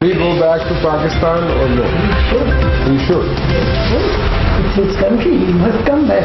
We go back to Pakistan or no? We should. It's his country. He must come back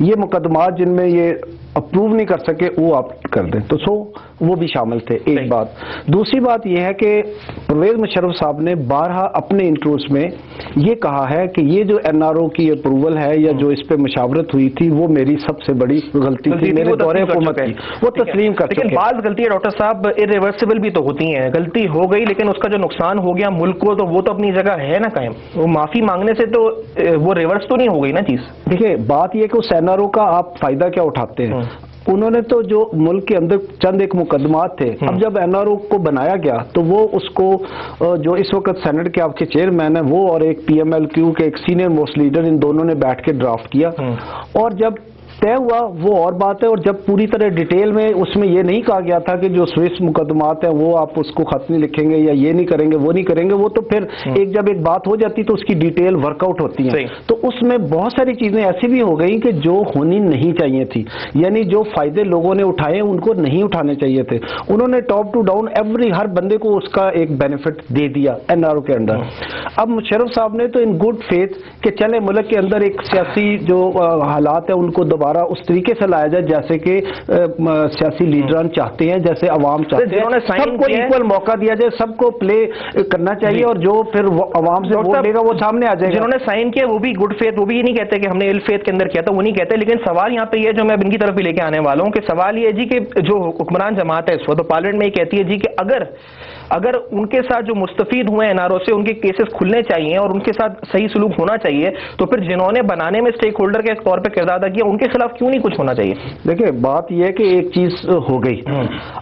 یہ مقدمات جن میں یہ approve نہیں کر سکے وہ آپ کر دیں، تو وہ بھی شامل تھے، ایک بات۔ دوسری بات یہ ہے کہ پرویز مشرف صاحب نے بارہا اپنے انٹرویوز میں یہ کہا ہے کہ یہ جو این آر او کی اپروول ہے یا جو اس پہ مشاورت ہوئی تھی وہ میری سب سے بڑی غلطی تھی میرے دور حکومت کی، وہ تسلیم کر چکے۔ لیکن بعض غلطیاں ڈاکٹر صاحب irreversible بھی تو ہوتی ہیں، غلطی ہو گئی لیکن اس کا جو نقصان ہو گیا ملک کو، تو وہ تو اپنی جگہ ہے نا قائم، وہ معافی مانگنے سے تو وہ ریورس تو نہیں ہو گئی نا چیز۔ دیکھیں بات یہ کہ اس این آر او کا آپ فائدہ کیا اٹھاتے ہیں؟ انہوں نے تو جو ملک کے اندر چند ایک مقدمات تھے، اب جب این آر او کو بنایا گیا تو وہ اس کو جو اس وقت سینٹ کے آپ کے چیئرمین ہیں وہ اور ایک پی ایم ایل کیو کے ایک سینئر موسٹ لیڈر، ان دونوں نے بیٹھ کے ڈرافٹ کیا، اور جب طے ہوا وہ اور بات ہے، اور جب پوری طرح ڈیٹیل میں اس میں یہ نہیں کہا گیا تھا کہ جو سوئس مقدمات ہیں وہ آپ اس کو خط نہیں لکھیں گے یا یہ نہیں کریں گے وہ نہیں کریں گے، وہ تو پھر جب ایک بات ہو جاتی تو اس کی ڈیٹیل ورک آؤٹ ہوتی ہے، تو اس میں بہت ساری چیزیں ایسی بھی ہو گئی کہ جو ہونی نہیں چاہیے تھی، یعنی جو فائدے لوگوں نے اٹھائے ان کو نہیں اٹھانے چاہیے تھے، انہوں نے ٹاپ ٹو ڈاؤن ہر بندے کو اس کا ایک بینیفٹ دے دیا این آر او کے اندر۔ اب مشرف صاحب نے تو ان گڈ فیتھ کہ چلے ملک کے اندر ایک سیاسی جو حالات ہیں ان کو دوبارہ اس طریقے سے لایا جائے جیسے کہ سیاسی لیڈران چاہتے ہیں، جیسے عوام چاہتے ہیں، سب کو ایکول موقع دیا جائے، سب کو پلے کرنا چاہیے، اور جو پھر عوام سے ووٹ لے گا وہ سامنے آ جائے گا۔ جنہوں نے سائن کیا وہ بھی گڈ فیتھ، وہ بھی یہ نہیں کہتے کہ ہم نے ایل فیتھ کے اندر کیا تھا، وہ نہیں کہتے، لیکن سوال یہاں پہ یہ جو میں اب ان کی طرف بھی لے کے آنے والا ہوں کہ سوال یہ ہے جی کہ جو حکمران جماعت ہے اس وقت پارلیمنٹ میں یہ کہتی ہے جی کہ اگر ان کے ساتھ جو مستفید ہوئے این آر او سے ان کے کیسز کھلنے چاہیے اور ان کے ساتھ صحیح سلوک ہونا چاہیے، تو پھر جنہوں نے بنانے میں اسٹیک ہولڈر کے طور پہ کردار ادا کیا ان کے خلاف کیوں نہیں کچھ ہونا چاہیے؟ دیکھیں بات یہ ہے کہ ایک چیز ہو گئی،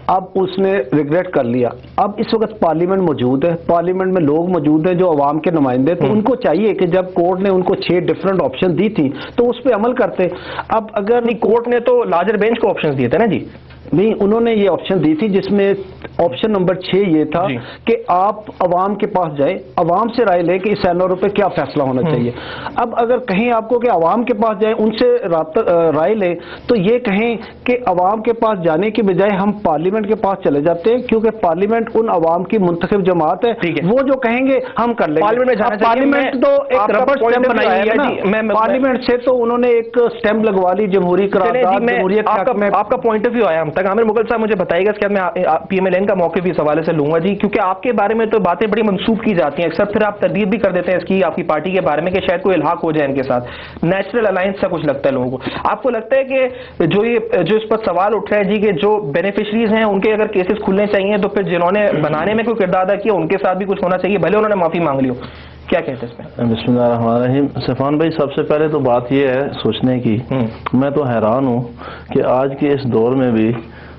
اب اس نے ریگریٹ کر لیا، اب اس وقت پارلیمنٹ موجود ہے، پارلیمنٹ میں لوگ موجود ہیں جو عوام کے نمائندے، تو ان کو چاہیے کہ جب کورٹ نے ان کو 6 ڈفرنٹ آپشن دی تھی تو اس پہ عمل کرتے۔ اب اگر کورٹ نے تو لارجر بینچ کو آپشن دیے تھے نا جی، نہیں انہوں نے یہ آپشن دی تھی جس میں آپشن نمبر 6 یہ تھا کہ آپ عوام کے پاس جائیں، عوام سے رائے لیں کہ اس این آر او پہ کیا فیصلہ ہونا چاہیے۔ اب اگر کہیں آپ کو کہ عوام کے پاس جائیں ان سے رائے لیں تو یہ کہیں کہ عوام کے پاس جانے کی بجائے ہم پارلیمنٹ کے پاس چلے جاتے ہیں کیونکہ پارلیمنٹ ان عوام کی منتخب جماعت ہے، وہ جو کہیں گے ہم کر لیں گے۔ پارلیمنٹ تو ایک ربر اسٹیمپ بنائی ہے نا، پارلیمنٹ سے تو انہوں نے ایک اسٹیمپ لگوا لی جمہوری قرارداد جمہوریت میں۔ آپ کا پوائنٹ آف ویو آیا ہم تک، عامر مغل صاحب مجھے بتائیے گا اس کے بعد میں پی ایم ایل این کا موقع بھی اس حوالے سے لوں گا جی، کیونکہ آپ کے بارے میں تو باتیں بڑی منسوخ کی جاتی ہیں اکثر، پھر آپ تردید بھی کر دیتے ہیں اس کی آپ کی پارٹی کے بارے میں کہ شاید کوئی الحاق ہو جائے ان کے ساتھ، نیچرل الائنس سا کچھ لگتا ہے لوگوں کو۔ آپ کو لگتا ہے کہ جو اس پر سوال اٹھ رہا ہے جی کہ جو بینیفیشریز ہیں ان کے اگر کیسز کھلنے چاہیے تو پھر جنہوں نے بنانے میں کوئی کردار ادا کیا ان کے ساتھ بھی کچھ ہونا چاہیے بھلے انہوں نے معافی مانگ لی ہو، کیا کہتے ہیں اس میں؟ بسم اللہ الرحمن الرحیم۔ سیفان بھائی سب سے پہلے تو بات یہ ہے سوچنے کی، میں تو حیران ہوں کہ آج کے اس دور میں بھی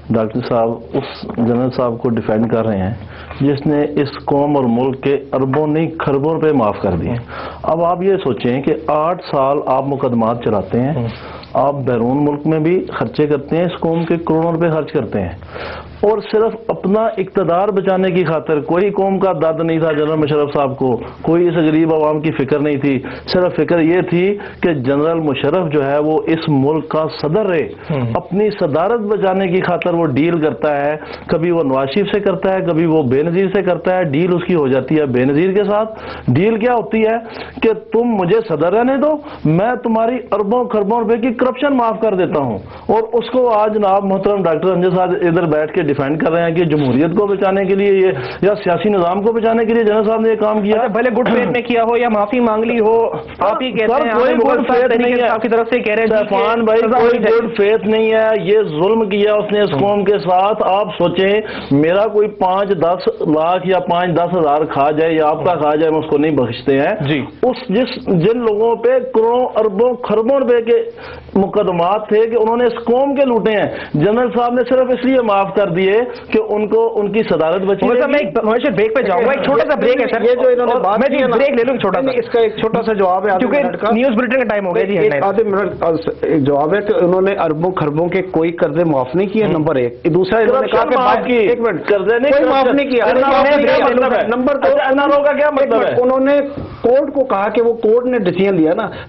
ڈاکٹر صاحب اس جنرل صاحب کو ڈیفینڈ کر رہے ہیں جس نے اس قوم اور ملک کے اربوں نہیں کھربوں روپے معاف کر دیے۔ اب آپ یہ سوچیں کہ 8 سال آپ مقدمات چلاتے ہیں، آپ بیرون ملک میں بھی خرچے کرتے ہیں، اس قوم کے کروڑوں روپے خرچ کرتے ہیں، اور صرف اپنا اقتدار بچانے کی خاطر کوئی قوم کا درد نہیں تھا جنرل مشرف صاحب کو، کوئی اس غریب عوام کی فکر نہیں تھی، صرف فکر یہ تھی کہ جنرل مشرف جو ہے وہ اس ملک کا صدر رہے، اپنی صدارت بچانے کی خاطر وہ ڈیل کرتا ہے، کبھی وہ نواز شریف سے کرتا ہے، کبھی وہ بے نظیر سے کرتا ہے، ڈیل اس کی ہو جاتی ہے بے نظیر کے ساتھ۔ ڈیل کیا ہوتی ہے کہ تم مجھے صدر رہنے دو، میں تمہاری اربوں خربوں روپے کی کرپشن معاف کر دیتا ہوں، اور اس کو آج جناب محترم ڈاکٹر انجے صاحب ادھر بیٹھ کے ڈیفینڈ کر رہے ہیں کہ جمہوریت کو بچانے کے لیے یہ یا سیاسی نظام کو بچانے کے لیے جنرل صاحب نے یہ کام کیا، بھلے گڈ فیتھ میں کیا ہو یا معافی مانگ لی ہو، آپ ہی کہتے ہیں کوئی گڈ فیتھ نہیں ہے، آپ کی طرف سے کہہ رہے ہیں سیفان بھائی کوئی گڈ فیتھ نہیں ہے، یہ ظلم کیا اس نے اس قوم کے ساتھ۔ آپ سوچیں میرا کوئی 5-10 لاکھ یا 5-10 ہزار کھا جائے یا آپ کا کھا جائے ہم اس کو نہیں بخشتے ہیں جی، جن لوگوں پہ کروڑوں اربوں خربوں روپے کے مقدمات تھے کہ انہوں نے اس قوم کے لوٹے ہیں، جنرل صاحب نے صرف اس لیے معاف کر دیے کہ ان کو ان کی صدارت بچی۔ میں بریک پہ جاؤں گا، ایک چھوٹا سا بریک ہے سر، یہ جو انہوں نے بات کی ہے بریک لے لوں چھوٹا سا، اس کا ایک چھوٹا سا جواب ہے کیونکہ نیوز بلیٹن کا ٹائم ہو گیا جی۔ آدھے منٹ ایک جواب ہے کہ انہوں نے اربوں خربوں کے کوئی قرضے معاف نہیں کیے، نمبر 1۔ دوسرا انہوں نے کہا کہ ایک منٹ قرضے نہیں معاف نہیں کیا، نمبر 2 کا کیا مطلب ہے، انہوں نے کورٹ کو کہا کہ وہ کورٹ نے ڈیسیژن لیا نا۔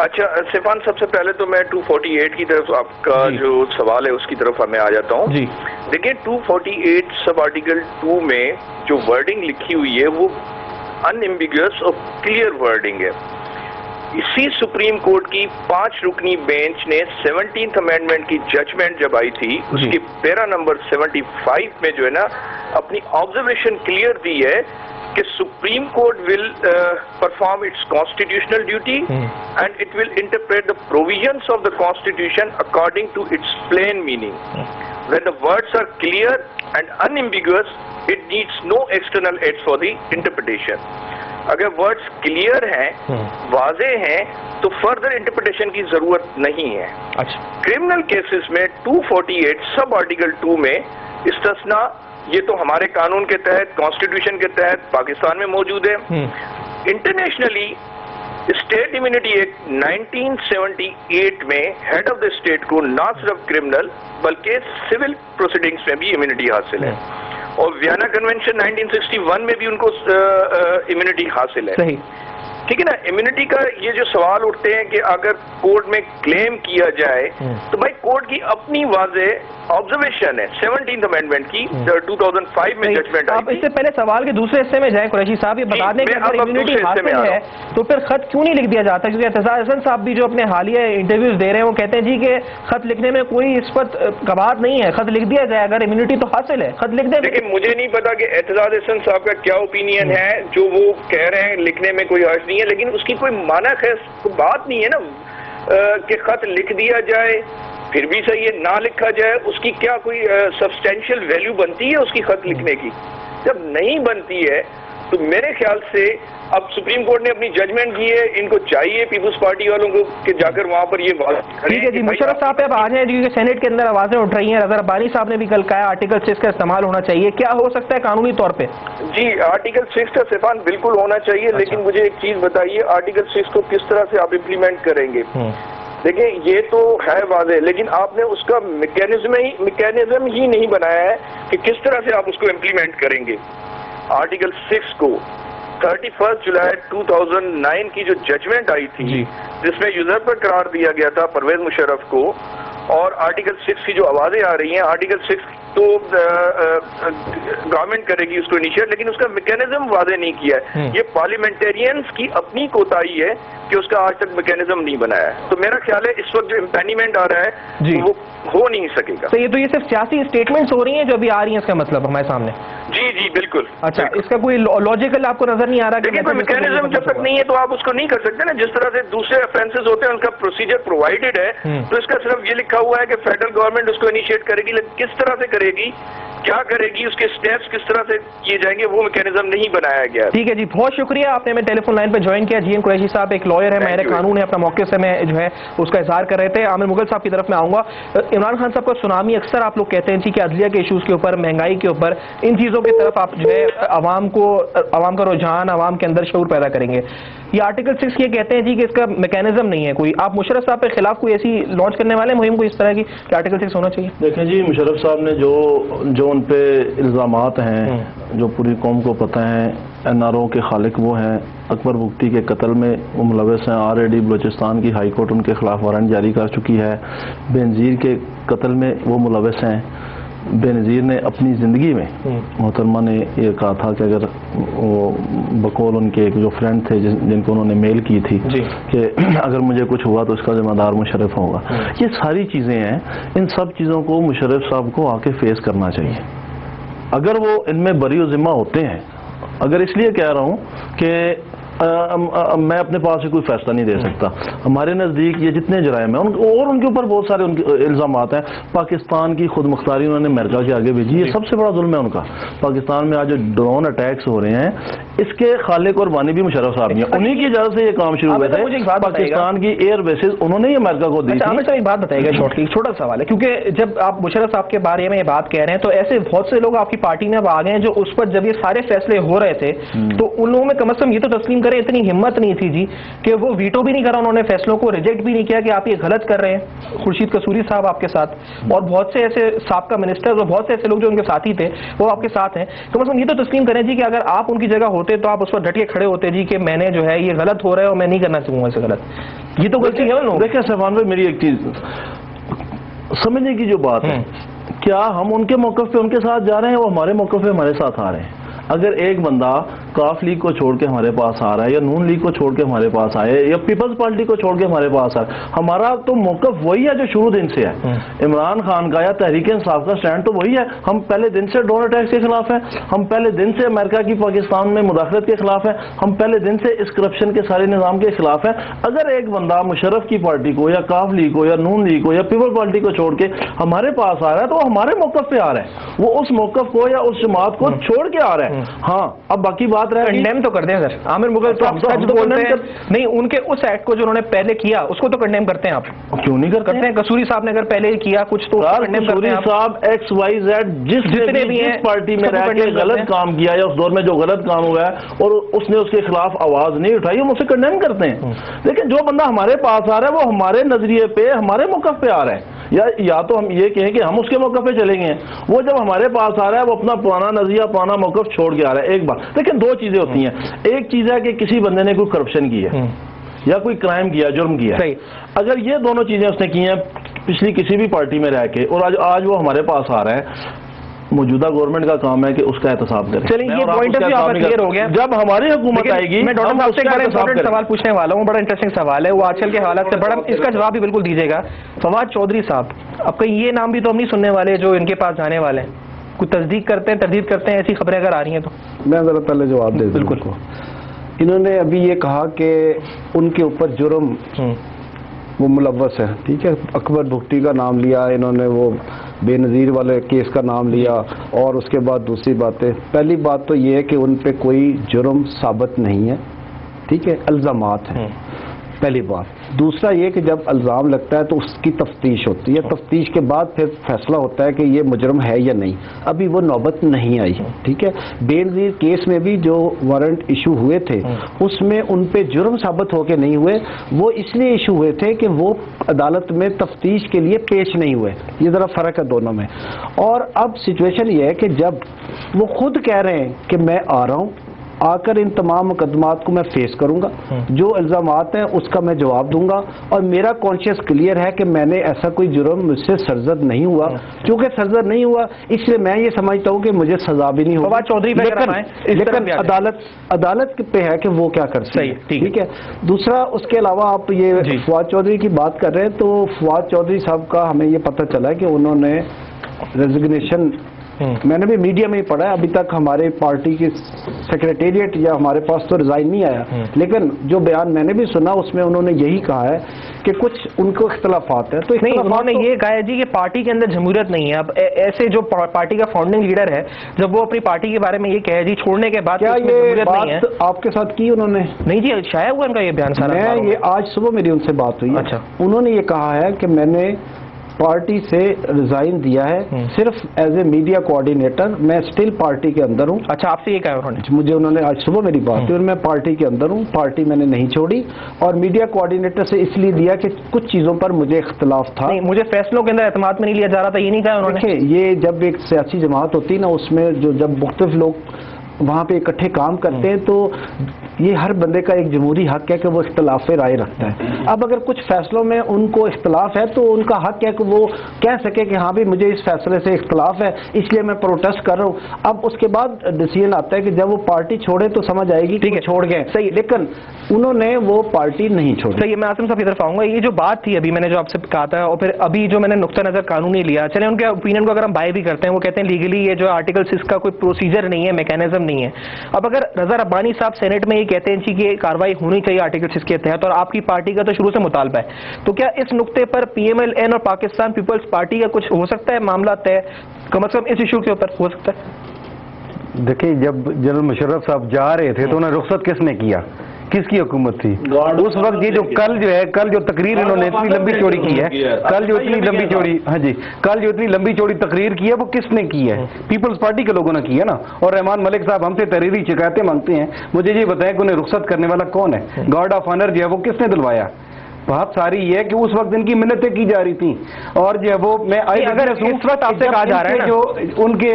اچھا سیفان، سب سے پہلے تو میں 248 کی طرف آپ کا جو سوال ہے اس کی طرف میں آ جاتا ہوں. دیکھیں 248 سب آرٹیکل 2 میں جو ورڈنگ لکھی ہوئی ہے وہ ان ایمبیگوس اور کلیئر ورڈنگ ہے. اسی سپریم کورٹ کی 5 رکنی بینچ نے 17th امینڈمنٹ کی ججمنٹ جب آئی تھی اس کی پیرا نمبر 75 میں جو ہے نا اپنی آبزرویشن کلیئر دی ہے کہ Supreme Court will perform its constitutional duty and it will interpret the provisions of the constitution according to its plain meaning. When the words are clear and unambiguous, it needs no external aids for the interpretation. اگر words clear ہیں واضح ہیں تو further interpretation کی ضرورت نہیں ہے. Criminal cases میں 248 سب آرٹیکل 2 میں استثناء یہ تو ہمارے قانون کے تحت کانسٹیٹیوشن کے تحت پاکستان میں موجود ہے. انٹرنیشنلی اسٹیٹ امیونٹی ایکٹ 1978 میں ہیڈ آف دا اسٹیٹ کو نہ صرف کرمنل بلکہ سول پروسیڈنگز میں بھی امیونٹی حاصل ہے اور ویانا کنونشن 1961 میں بھی ان کو امیونٹی حاصل ہے. صحیح ٹھیک ہے نا. امیونٹی کا یہ جو سوال اٹھتے ہیں کہ اگر کورٹ میں کلیم کیا جائے تو بھائی کورٹ کی اپنی واضح آبزرویشن ہے 17th امینڈمنٹ کی 2005 میں ججمنٹ آئی. آپ اس سے پہلے سوال کے دوسرے حصے میں جائیں قریشی صاحب، یہ بتا دیں کہ اگر امیونٹی حاصل ہے تو پھر خط کیوں نہیں لکھ دیا جاتا؟ کیونکہ اعتزاز احسن صاحب بھی جو اپنے حالیہ انٹرویوز دے رہے ہیں وہ کہتے ہیں جی کہ خط لکھنے میں کوئی اس پر قباحت نہیں ہے، خط لکھ دیا جائے، اگر امیونٹی تو حاصل ہے خط لکھ دیں. لیکن مجھے نہیں پتا کہ اعتزاز احسن صاحب کا کیا اوپینین ہے جو وہ کہہ رہے ہیں لکھنے میں کوئی حرج نہیں ہے، لیکن اس کی کوئی معنی خیر بات نہیں ہے نا کہ خط لکھ دیا جائے پھر بھی صحیح ہے، نہ لکھا جائے اس کی کیا کوئی سبسٹینشیل ویلیو بنتی ہے اس کی خط لکھنے کی؟ جب نہیں بنتی ہے تو میرے خیال سے اب سپریم کورٹ نے اپنی ججمنٹ کی ہے، ان کو چاہیے پیپلز پارٹی والوں کو کہ جا کر وہاں پر یہ ٹھیک ہے جی. مشرف صاحب اب آ جائیں کیونکہ سینٹ کے اندر آوازیں اٹھ رہی ہیں. رضا ربانی صاحب نے بھی کل کہا آرٹیکل 6 کا استعمال ہونا چاہیے، کیا ہو سکتا ہے قانونی طور پہ؟ جی آرٹیکل 6 کا سیفان بالکل ہونا چاہیے، لیکن مجھے ایک چیز بتائیے آرٹیکل 6 کو کس طرح سے آپ امپلیمنٹ کریں گے؟ دیکھیں یہ تو ہے واضح، لیکن آپ نے اس کا میکینزم ہی نہیں بنایا ہے کہ کس طرح سے آپ اس کو امپلیمنٹ کریں گے. آرٹیکل 6 کو 31 جولائی 2009 کی جو ججمنٹ آئی تھی جس میں یوزر پر قرار دیا گیا تھا پرویز مشرف کو، اور آرٹیکل 6 کی جو آوازیں آ رہی ہیں آرٹیکل 6 تو گورنمنٹ کرے گی اس کو انیشیٹ، لیکن اس کا میکینزم واضح نہیں کیا ہے. یہ پارلیمنٹیرینز کی اپنی کوتاہی ہے کہ اس کا آج تک میکینزم نہیں بنایا ہے. تو میرا خیال ہے اس وقت جو امپینیمنٹ آ رہا ہے وہ ہو نہیں سکے گا. تو یہ صرف سیاسی اسٹیٹمنٹس ہو رہی ہیں جو ابھی آ رہی ہیں اس کا مطلب ہمارے سامنے؟ جی بالکل. اچھا اس کا کوئی لاجیکل آپ کو نظر نہیں آ رہا؟ لیکن کوئی میکینزم جب تک نہیں ہے تو آپ اس کو نہیں کر سکتے نا. جس طرح سے دوسرے افینسز ہوتے ہیں ان کا پروسیجر پرووائڈڈ ہے تو اس کا صرف یہ لکھا ہوا ہے کہ فیڈرل گورنمنٹ اس کو انیشیٹ کرے گی، لیکن کس طرح سے کرے گی، کیا کرے گی، اس کے سٹیپس کس طرح سے کیے جائیں گے وہ میکینزم نہیں بنایا گیا. ٹھیک ہے جی بہت شکریہ، آپ نے ہمیں ٹیلی فون لائن پہ جوائن کیا. جی این قریشی صاحب ایک لائر ہے، ماہر قانون ہے، اپنا موقع سے میں جو ہے اس کا اظہار کر رہے تھے. عامر مغل صاحب کی طرف میں آؤں گا. عمران خان صاحب کا سونامی اکثر آپ لوگ کہتے ہیں جی کہ عدلیہ کے ایشوز کے اوپر، مہنگائی کے اوپر، ان چیزوں کی طرف آپ جو ہے عوام کا رجحان، عوام کے اندر شعور پیدا کریں گے. یہ آرٹیکل 6 یہ کہتے ہیں جی کہ اس کا میکینزم نہیں ہے کوئی. آپ مشرف صاحب کے خلاف کوئی ایسی لانچ کرنے والے مہم کو اس طرح کی کہ آرٹیکل 6 ہونا چاہیے؟ دیکھیں جی مشرف صاحب نے جو ان پہ الزامات ہیں جو پوری قوم کو پتہ ہیں، این آر او کے خالق وہ ہیں، اکبر بگٹی کے قتل میں وہ ملوث ہیں، RAD بلوچستان کی ہائی کورٹ ان کے خلاف وارنٹ جاری کر چکی ہے، بے نظیر کے قتل میں وہ ملوث ہیں. بے نظیر نے اپنی زندگی میں محترمہ نے یہ کہا تھا کہ اگر وہ بقول ان کے جو فرینڈ تھے جن کو انہوں نے میل کی تھی کہ اگر مجھے کچھ ہوا تو اس کا ذمہ دار مشرف ہوگا. یہ ساری چیزیں ہیں، ان سب چیزوں کو مشرف صاحب کو آ کے فیس کرنا چاہیے. اگر وہ ان میں بری و ذمہ ہوتے ہیں، اگر اس لیے کہہ رہا ہوں کہ میں اپنے پاس سے کوئی فیصلہ نہیں دے سکتا. ہمارے نزدیک یہ جتنے جرائم ہیں اور ان کے اوپر بہت سارے ان کے الزامات ہیں. پاکستان کی خود مختاری انہوں نے امریکہ کے آگے بھیجی، یہ سب سے بڑا ظلم ہے ان کا. پاکستان میں آج جو ڈرون اٹیکس ہو رہے ہیں اس کے خالق اور بانی بھی مشرف صاحب ہیں. انہی کی اجازت سے یہ کام شروع ہوئے تھے. پاکستان کی ایئر بیسز انہوں نے امریکہ کو دی تھی. ایک بات بتائیے گا شارٹلی، چھوٹا سوال ہے، کیونکہ جب آپ مشرف صاحب کے بارے میں یہ بات کہہ رہے ہیں تو ایسے بہت سے لوگ آپ کی پارٹی میں اب آ گئے ہیں جو اس پر جب یہ سارے فیصلے ہو رہے تھے تو ان لوگوں میں کم از کم یہ تو تسلیم کریں اتنی ہمت نہیں تھی جی کہ وہ ویٹو بھی نہیں کرا انہوں نے, فیصلوں کو ریجیکٹ بھی نہیں کیا کہ آپ یہ غلط کر رہے ہیں. خورشید قصوری صاحب آپ کے ساتھ اور بہت سے ایسے سابقہ منسٹر اور بہت سے ایسے لوگ جو ان کے ساتھی تھے وہ آپ کے ساتھ ہیں. کم از کم یہ تو تسلیم کریں جی کہ اگر آپ ان کی جگہ ہوتے تو آپ اس پر ڈٹ کے کھڑے ہوتے جی کہ میں نے جو ہے یہ غلط ہو رہا ہے اور میں نہیں کرنا چاہوں گا اسے غلط. یہ تو غلطی ہے نا. دیکھیں سیفان بھائی, میری ایک چیز سمجھنے کی جو بات ہے, کیا ہم ان کے موقف پہ ان کے ساتھ جا رہے ہیں, وہ ہمارے موقف پہ ہمارے ساتھ آ رہے ہیں. اگر ایک بندہ کاف لیگ کو چھوڑ کے ہمارے پاس آ رہا ہے یا نون لیگ کو چھوڑ کے ہمارے پاس آئے یا پیپلز پارٹی کو چھوڑ کے ہمارے پاس آ رہا ہے, ہمارا تو موقف وہی ہے جو شروع دن سے ہے. عمران خان کا یا تحریک انصاف کا سٹینڈ تو وہی ہے. ہم پہلے دن سے ڈونر ٹیکس کے خلاف ہیں, ہم پہلے دن سے امریکہ کی پاکستان میں مداخلت کے خلاف ہیں, ہم پہلے دن سے اس کرپشن کے سارے نظام کے خلاف ہیں. اگر ایک بندہ مشرف کی پارٹی کو یا کاف لیگ کو یا نون لیگ کو یا پیپل پارٹی کو چھوڑ کے ہمارے پاس آ رہا ہے تو وہ ہمارے موقف پہ آ رہا ہے, وہ اس موقف کو یا اس جماعت کو چھوڑ کے آ رہا ہے. ہاں اب باقی بات رہے کنڈیم تو کرتے ہیں سر. عامر مغل تو سچ بولتے ہیں نہیں, ان کے اس ایکٹ کو جو انہوں نے پہلے کیا اس کو تو کنڈیم کرتے ہیں آپ, کیوں نہیں کرتے ہیں؟ قصوری صاحب نے اگر پہلے کیا کچھ تو قصوری صاحب ایکس وائی زیڈ جتنے بھی ہیں پارٹی میں رہ کے غلط کام کیا یا اس دور میں جو غلط کام ہوا ہے اور اس نے اس کے خلاف آواز نہیں اٹھائی, ہم اسے کنڈیم کرتے ہیں. لیکن جو بندہ ہمارے پاس آ رہا ہے وہ ہمارے نظریے پہ ہمارے موقف پہ آ رہا ہے, یا تو ہم یہ کہیں کہ ہم اس کے موقف پہ چلیں گے. وہ جب ہمارے پاس آ رہا ہے وہ اپنا پرانا نظریہ پرانا موقف چھوڑ کے آ رہا ہے. ایک بات لیکن دو چیزیں ہوتی ہیں. ایک چیز ہے کہ کسی بندے نے کوئی کرپشن کی ہے یا کوئی کرائم کیا, جرم کیا. اگر یہ دونوں چیزیں اس نے کی ہیں پچھلی کسی بھی پارٹی میں رہ کے اور آج وہ ہمارے پاس آ رہا ہے, موجودہ گورنمنٹ کا کام ہے کہ اس کا احتساب کریں. چلیے یہ پوائنٹ بھی آپ کا کلیئر ہو گیا. جب ہماری حکومت آئے گی میں ڈاکٹر صاحب سے ایک بڑا امپورٹنٹ سوال پوچھنے والا ہوں, بڑا انٹرسٹنگ سوال ہے, وہ آج کل کے حالات سے بڑا, اس کا جواب بھی بالکل دیجیے گا. فواد چودھری صاحب, اب کہیں یہ نام بھی تو ہم نہیں سننے والے جو ان کے پاس جانے والے ہیں, کوئی تصدیق کرتے ہیں تردید کرتے ہیں, ایسی خبریں اگر آ رہی ہیں تو میں ذرا پہلے جواب دے دوں. بالکل, انہوں نے ابھی یہ کہا کہ ان کے اوپر جرم وہ ملوث ہے, ٹھیک ہے. اکبر بھگٹی کا نام لیا انہوں نے, وہ بے نظیر والے کیس کا نام لیا, اور اس کے بعد دوسری باتیں. پہلی بات تو یہ ہے کہ ان پہ کوئی جرم ثابت نہیں ہے, ٹھیک ہے, الزامات ہیں, پہلی بات. دوسرا یہ کہ جب الزام لگتا ہے تو اس کی تفتیش ہوتی ہے, تفتیش کے بعد پھر فیصلہ ہوتا ہے کہ یہ مجرم ہے یا نہیں. ابھی وہ نوبت نہیں آئی, ٹھیک ہے. بے نظیر کیس میں بھی جو وارنٹ ایشو ہوئے تھے اس میں ان پہ جرم ثابت ہو کے نہیں ہوئے, وہ اس لیے ایشو ہوئے تھے کہ وہ عدالت میں تفتیش کے لیے پیش نہیں ہوئے. یہ ذرا فرق ہے دونوں میں. اور اب سچویشن یہ ہے کہ جب وہ خود کہہ رہے ہیں کہ میں آ رہا ہوں, آ کر ان تمام مقدمات کو میں فیس کروں گا, جو الزامات ہیں اس کا میں جواب دوں گا, اور میرا کانشیس کلیئر ہے کہ میں نے ایسا کوئی جرم مجھ سے سرزد نہیں ہوا. چونکہ سرزد نہیں ہوا اس لیے میں یہ سمجھتا ہوں کہ مجھے سزا بھی نہیں ہوگی. لیکن عدالت پہ ہے کہ وہ کیا کرتی ہے, ٹھیک ہے. دوسرا اس کے علاوہ آپ یہ فواد چودھری کی بات کر رہے ہیں, تو فواد چودھری صاحب کا ہمیں یہ پتہ چلا ہے کہ انہوں نے ریزگنیشن, میں نے بھی میڈیا میں ہی پڑھا ہے, ابھی تک ہمارے پارٹی کی سیکریٹریٹ یا ہمارے پاس تو ریزائن نہیں آیا, لیکن جو بیان میں نے بھی سنا اس میں انہوں نے یہی کہا ہے کہ کچھ ان کو اختلافات ہیں. تو انہوں نے یہ کہا ہے جی کہ پارٹی کے اندر جمہوریت نہیں ہے. اب ایسے جو پارٹی کا فاؤنڈنگ لیڈر ہے, جب وہ اپنی پارٹی کے بارے میں یہ کہے جی چھوڑنے کے بعد کیا یہ بات آپ کے ساتھ کی انہوں نے؟ نہیں جی, شائع ہوا ان کا یہ بیان سارا. میں یہ آج صبح میری ان سے بات ہوئی. اچھا, انہوں نے یہ کہا ہے کہ میں نے پارٹی سے ریزائن دیا ہے صرف ایز اے میڈیا کوآرڈینیٹر, میں اسٹل پارٹی کے اندر ہوں. اچھا, آپ سے یہ کہا انہوں نے؟ مجھے انہوں نے آج صبح میری بات ہوئی, اور میں پارٹی کے اندر ہوں, پارٹی میں نے نہیں چھوڑی, اور میڈیا کوآرڈینیٹر سے اس لیے دیا کہ کچھ چیزوں پر مجھے اختلاف تھا. نہیں, مجھے فیصلوں کے اندر اعتماد میں نہیں لیا جا رہا تھا, یہ نہیں کہا انہوں نے. یہ جب ایک سیاسی جماعت ہوتی ہے نا, اس میں جب مختلف لوگ وہاں پہ اکٹھے کام کرتے ہیں تو یہ ہر بندے کا ایک جمہوری حق ہے کہ وہ اختلاف رائے رکھتا ہے. اب اگر کچھ فیصلوں میں ان کو اختلاف ہے تو ان کا حق ہے کہ وہ کہہ سکے کہ ہاں بھی مجھے اس فیصلے سے اختلاف ہے, اس لیے میں پروٹیسٹ کر رہا ہوں. اب اس کے بعد ڈیسیژن آتا ہے کہ جب وہ پارٹی چھوڑے تو سمجھ آئے گی, ٹھیک ہے, چھوڑ گئے, صحیح, لیکن انہوں نے وہ پارٹی نہیں چھوڑی. صحیح. میں عاصم صاحب کی طرف آؤں گا. یہ جو بات تھی ابھی میں نے جو آپ سے کہا تھا, اور پھر ابھی جو میں نے نقطہ نظر قانونی لیا, چلے ان کے اوپینین کو اگر ہم بائی بھی کرتے ہیں, وہ کہتے ہیں لیگلی یہ جو آرٹیکل 6 کا کوئی پروسیجر نہیں ہے, میکینزم نہیں ہے. اب اگر رضا ربانی صاحب سینٹ میں یہ کہتے ہیں کہ کاروائی ہونی چاہیے آرٹیکل 6 کے تحت, اور آپ کی پارٹی کا تو شروع سے مطالبہ ہے, تو کیا اس نقطے پر پی ایم ایل این اور پاکستان پیپلز پارٹی کا کچھ ہو سکتا ہے معاملہ طے, کم از کم اس ایشو کے اوپر ہو سکتا ہے؟ دیکھیں, جب جنرل مشرف صاحب جا رہے تھے تو انہیں رخصت کس نے کیا؟ کس کی حکومت تھی اس وقت؟ یہ جو کل جو تقریر انہوں نے اتنی لمبی چوڑی کی ہے، کل جو اتنی لمبی چوڑی تقریر کی ہے وہ کس نے کی ہے؟ پیپلز پارٹی کے لوگوں نے کی ہے نا. اور رحمان ملک صاحب ہم سے تحریری شکایتیں مانگتے ہیں. مجھے یہ بتائیں کہ انہیں رخصت کرنے والا کون ہے؟ گارڈ آف آنر جو ہے وہ کس نے دلوایا؟ بات ساری یہ ہے کہ اس وقت ان کی منتیں کی جا رہی تھیں، اور جو ہے وہ میں اگر اس وقت آپ سے کہا جا رہا ہے جو ان کے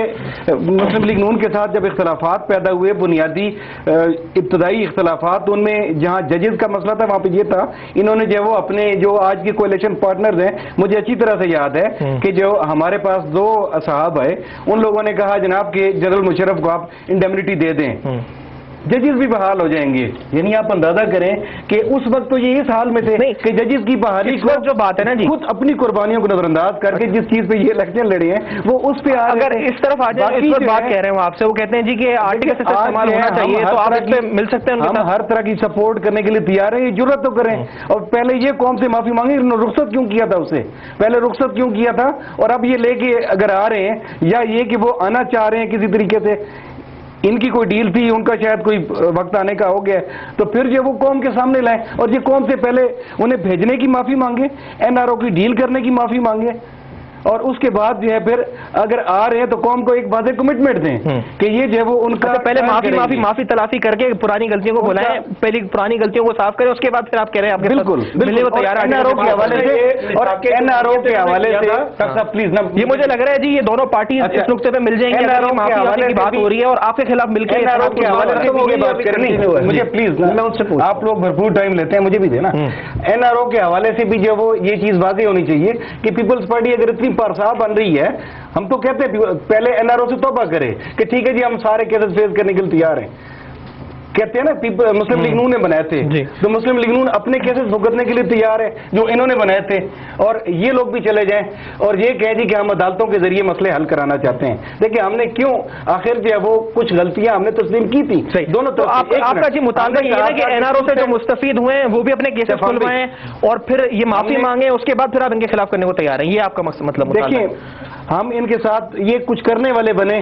مسلم لیگ نون کے ساتھ جب اختلافات پیدا ہوئے، بنیادی ابتدائی اختلافات، ان میں جہاں ججز کا مسئلہ تھا وہاں پہ یہ تھا، انہوں نے جو ہے وہ اپنے جو آج کے کولیشن پارٹنرز ہیں، مجھے اچھی طرح سے یاد ہے کہ جو ہمارے پاس 2 صاحب آئے، ان لوگوں نے کہا جناب کہ جنرل مشرف کو آپ انڈیمنٹی دے دیں، ججز بھی بحال ہو جائیں گے. یعنی آپ اندازہ کریں کہ اس وقت تو یہ اس حال میں تھے کہ ججز کی بحالی جو بات ہے نا جی، خود اپنی قربانیوں کو نظر انداز کر کے جس چیز پہ یہ الیکشن لڑے ہیں وہ اس پہ اگر اس طرف آ جائیں، اس وقت بات کہہ رہے ہیں آپ سے، وہ کہتے ہیں جی کہ آرٹیکل سے استعمال ہونا چاہیے، تو آپ اس پہ مل سکتے ہیں؟ ہم ہر طرح کی سپورٹ کرنے کے لیے تیار ہیں، یہ جرات تو کریں. اور پہلے یہ قوم سے معافی مانگی، رخصت کیوں کیا تھا اسے؟ پہلے رخصت کیوں کیا تھا؟ اور اب یہ لے کے اگر آ رہے ہیں، یا یہ کہ وہ آنا چاہ رہے ہیں کسی طریقے سے، ان کی کوئی ڈیل تھی، ان کا شاید کوئی وقت آنے کا ہو گیا، تو پھر جو وہ قوم کے سامنے لائیں اور یہ قوم سے پہلے انہیں بھیجنے کی معافی مانگے، NRO کی ڈیل کرنے کی معافی مانگے، اور اس کے بعد جو ہے پھر اگر آ رہے ہیں تو قوم کو ایک واضح کمٹمنٹ دیں کہ یہ جو ہے وہ ان کا پہلے معافی تلافی کر کے پرانی غلطیوں کو بلائیں، پہلی پرانی غلطیوں کو صاف کریں، اس کے بعد پھر آپ کہہ رہے ہیں آپ بالکل ملنے کو تیار ہیں. NRO کے حوالے سے، اور NRO کے حوالے سے پلیز، یہ مجھے لگ رہا ہے جی یہ دونوں پارٹیز اس نقطے پہ مل جائیں گے، معافی کی بات ہو رہی ہے اور آپ کے خلاف مل کے NRO کے حوالے سے بات کرنی. مجھے پلیز، میں ان سے آپ لوگ بھرپور ٹائم لیتے ہیں، مجھے بھی دینا. NRO کے حوالے سے بھی جو وہ یہ چیز واضح ہونی چاہیے کہ پیپلز پارٹی اگر اتنی پرسا بن رہی ہے، ہم تو کہتے ہیں پہلے NRO سے توبہ کرے کہ ٹھیک ہے جی ہم سارے کیسز فیس کرنے کے لیے تیار ہیں. کہتے ہیں نا مسلم لیگ نون نے بنائے تھے، تو مسلم لیگ نون اپنے کیسز بھگتنے کے لیے تیار ہے جو انہوں نے بنائے تھے، اور یہ لوگ بھی چلے جائیں اور یہ کہیں جی کہ ہم عدالتوں کے ذریعے مسئلے حل کرانا چاہتے ہیں. دیکھیں ہم نے کیوں آخر جو ہے وہ کچھ غلطیاں ہم نے تسلیم کی تھی دونوں طرف. آپ کا جی مطالبہ یہ ہے کہ NRO سے جو مستفید ہوئے ہیں وہ بھی اپنے کیسز کھلوائیں اور پھر یہ معافی مانگیں، اس کے بعد پھر آپ ان کے خلاف کرنے کو تیار ہیں، یہ آپ کا مطلب؟ دیکھیں ہم ان کے ساتھ یہ کچھ کرنے والے بنے،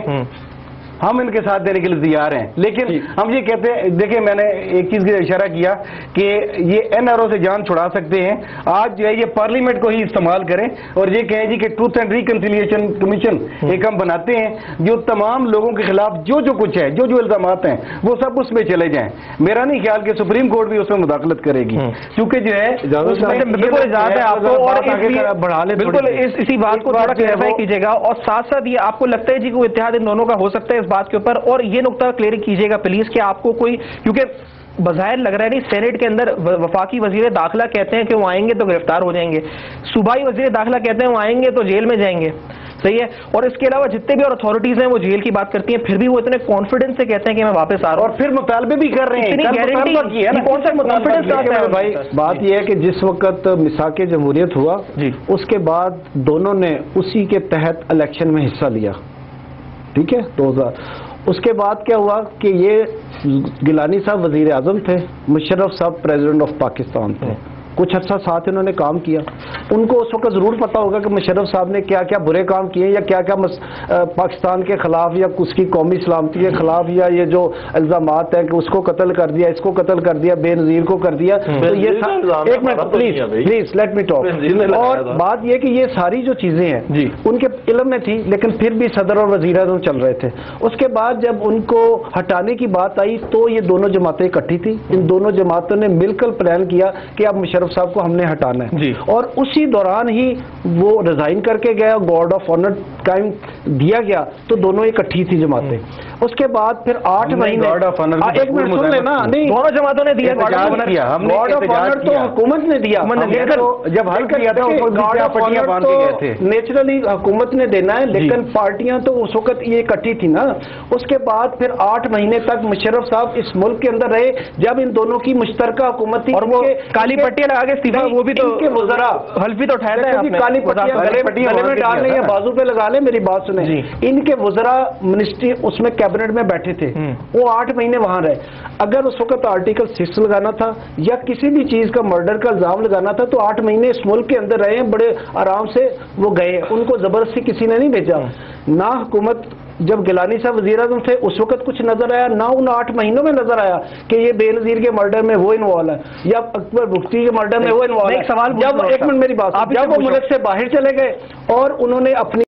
ہم ان کے ساتھ دینے کے لیے تیار ہیں، لیکن ہم یہ کہتے ہیں، دیکھیں میں نے ایک چیز کی اشارہ کیا کہ یہ NRO سے جان چھڑا سکتے ہیں. آج جو ہے یہ پارلیمنٹ کو ہی استعمال کریں اور یہ کہیں جی کہ ٹروتھ اینڈ ریکنسیلیشن کمیشن ایک ہم بناتے ہیں جو تمام لوگوں کے خلاف جو کچھ ہے، جو الزامات ہیں وہ سب اس میں چلے جائیں. میرا نہیں خیال کہ سپریم کورٹ بھی اس میں مداخلت کرے گی، کیونکہ جو ہے بالکل اجازت ہے آپ کو، اور بڑھا لے بالکل اسی بات کو تھوڑا کلیئرفائی کیجیے گا. اور ساتھ ساتھ یہ آپ کو لگتا ہے جی کوئی اتحاد ان دونوں کا ہو سکتا ہے اس بات کے اوپر؟ اور یہ نقطہ کلیئر کیجیے گا پلیز کہ آپ کو کوئی، کیونکہ بظاہر لگ رہا ہے نہیں سینٹ کے اندر وفاقی وزیر داخلہ کہتے ہیں کہ وہ آئیں گے تو گرفتار ہو جائیں گے، صوبائی وزیر داخلہ کہتے ہیں وہ آئیں گے تو جیل میں جائیں گے، صحیح ہے، اور اس کے علاوہ جتنے بھی اور اتھارٹیز ہیں وہ جیل کی بات کرتی ہیں، پھر بھی وہ اتنے کانفیڈنس سے کہتے ہیں کہ میں واپس آ رہا ہوں، اور پھر مطالبے بھی کر رہے ہیں. کون سا کانفیڈنس آتا ہے بھائی؟ بات یہ ہے کہ جس وقت میثاق جمہوریت ہوا اس کے بعد دونوں نے اسی کے تحت الیکشن میں حصہ لیا، ٹھیک ہے 2000. اس کے بعد کیا ہوا کہ یہ گیلانی صاحب وزیر اعظم تھے، مشرف صاحب پریزیڈنٹ آف پاکستان تھے، کچھ عرصہ ساتھ انہوں نے کام کیا. ان کو اس وقت ضرور پتا ہوگا کہ مشرف صاحب نے کیا کیا برے کام کیے یا کیا کیا پاکستان کے خلاف یا اس کی قومی سلامتی کے خلاف، یا یہ جو الزامات ہیں کہ اس کو قتل کر دیا، اس کو قتل کر دیا، بے نظیر کو کر دیا. تو یہ ایک minute please let me talk. اور بات یہ کہ یہ ساری جو چیزیں ہیں ان کے علم میں تھی، لیکن پھر بھی صدر اور وزیر اعظم چل رہے تھے. اس کے بعد جب ان کو ہٹانے کی بات آئی تو یہ دونوں جماعتیں اکٹھی تھی، ان دونوں جماعتوں نے مل کر پلان کیا کہ اب مشرف صاحب کو ہم نے ہٹانا ہے، اور اسی دوران ہی وہ ریزائن کر کے گیا، گارڈ آف آنر ٹائم دیا گیا، تو دونوں اکٹھی تھی جماعتیں. اس کے بعد پھر 8 مہینے ایک منٹ سن لینا، نہیں دونوں جماعتوں نے دیا گارڈ آف آنر تو حکومت نے دیا، جب حل کیا تھا گارڈ آف آنر تو نیچرلی حکومت نے دینا ہے، لیکن پارٹیاں تو اس وقت یہ اکٹھی تھی نا. اس کے بعد پھر 8 مہینے تک مشرف صاحب اس ملک کے اندر رہے جب ان دونوں کی مشترکہ حکومت تھی، اور وہ کالی پٹیاں لگا کے استعفا، وہ بھی تو وزراء حلفی تو ٹھہرا ہے، کالی پٹیاں گلے میں ڈال لیں یا بازو پہ لگا لیں، میری بات سنیں. ان کے وزراء منسٹری اس میں کیبنٹ میں بیٹھے تھے، وہ 8 مہینے وہاں رہے. اگر اس وقت آرٹیکل 6 لگانا تھا یا کسی بھی چیز کا مرڈر کا الزام لگانا تھا تو 8 مہینے اس ملک کے اندر رہے ہیں، بڑے آرام سے وہ گئے، ان کو زبردستی کسی نے نہیں بھیجا. نہ حکومت جب گیلانی صاحب وزیر اعظم تھے اس وقت کچھ نظر آیا؟ نہ ان 8 مہینوں میں نظر آیا کہ یہ بے نظیر کے مرڈر میں وہ انوالو ہے یا اکبر مفتی کے مرڈر میں وہ انوالو ہے؟ جب ایک منٹ میری بات، جب وہ ملک سے باہر چلے گئے اور انہوں نے اپنی